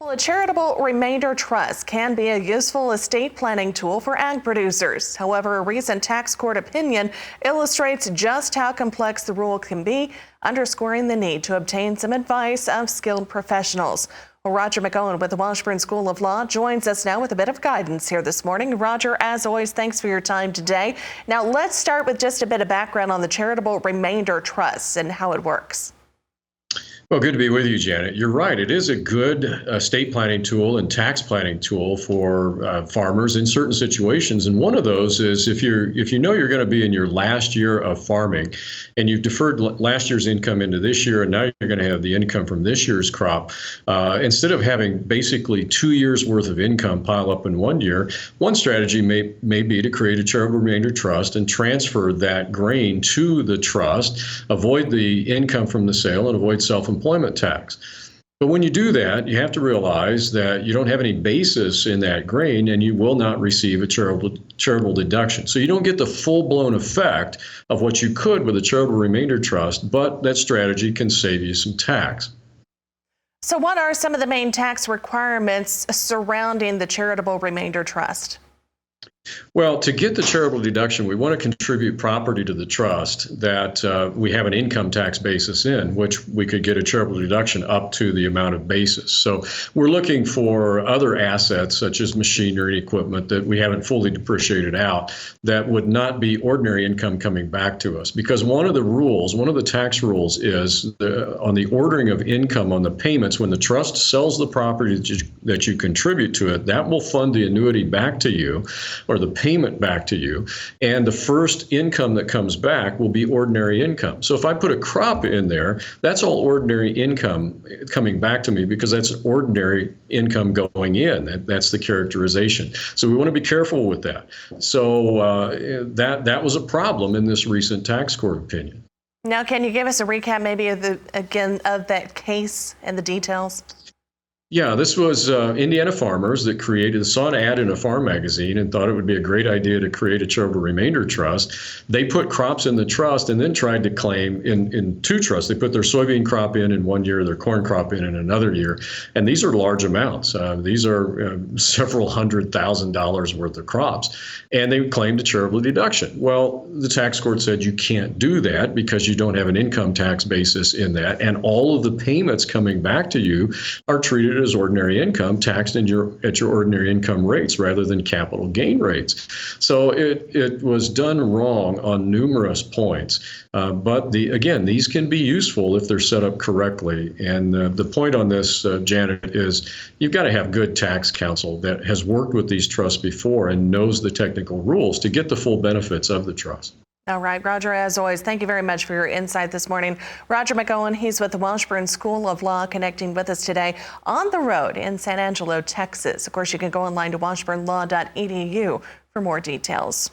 Well, a charitable remainder trust can be a useful estate planning tool for ag producers. However, a recent tax court opinion illustrates just how complex the rule can be, underscoring the need to obtain some advice of skilled professionals. Well, Roger McEowen with the Washburn School of Law joins us now with a bit of guidance here this morning. Roger, as always, thanks for your time today. Now, let's start with just a bit of background on the charitable remainder trust and how it works. Well, good to be with you, Janet. You're right. It is a good estate planning tool and tax planning tool for farmers in certain situations. And one of those is if you know you're going to be in your last year of farming and you've deferred last year's income into this year, and now you're going to have the income from this year's crop, instead of having basically 2 years worth of income pile up in 1 year, one strategy may be to create a charitable remainder trust and transfer that grain to the trust, avoid the income from the sale, and avoid self-employment tax. But when you do that, you have to realize that you don't have any basis in that grain and you will not receive a charitable deduction. So you don't get the full-blown effect of what you could with a charitable remainder trust, but that strategy can save you some tax. So what are some of the main tax requirements surrounding the charitable remainder trust? Well, to get the charitable deduction, we want to contribute property to the trust that we have an income tax basis in, which we could get a charitable deduction up to the amount of basis. So we're looking for other assets such as machinery and equipment that we haven't fully depreciated out that would not be ordinary income coming back to us. Because one of the tax rules is on the ordering of income on the payments, when the trust sells the property that you contribute to it, that will fund the annuity back to you, or the payment back to you, and the first income that comes back will be ordinary income. So if I put a crop in there, that's all ordinary income coming back to me because that's ordinary income going in. That's the characterization. So we want to be careful with that. So that was a problem in this recent tax court opinion. Now, can you give us a recap maybe of that case and the details? Yeah, this was Indiana farmers that saw an ad in a farm magazine and thought it would be a great idea to create a charitable remainder trust. They put crops in the trust and then tried to claim in two trusts. They put their soybean crop in 1 year, their corn crop in another year. And these are large amounts. These are several $100,000 worth of crops. And they claimed a charitable deduction. Well, the tax court said you can't do that because you don't have an income tax basis in that. And all of the payments coming back to you are treated as ordinary income, taxed at your ordinary income rates rather than capital gain rates. So it was done wrong on numerous points. But again, these can be useful if they're set up correctly. And the point on this, Janet, is you've got to have good tax counsel that has worked with these trusts before and knows the technical rules to get the full benefits of the trust. All right, Roger, as always, thank you very much for your insight this morning. Roger McEowen, he's with the Washburn School of Law, connecting with us today on the road in San Angelo, Texas. Of course, you can go online to washburnlaw.edu for more details.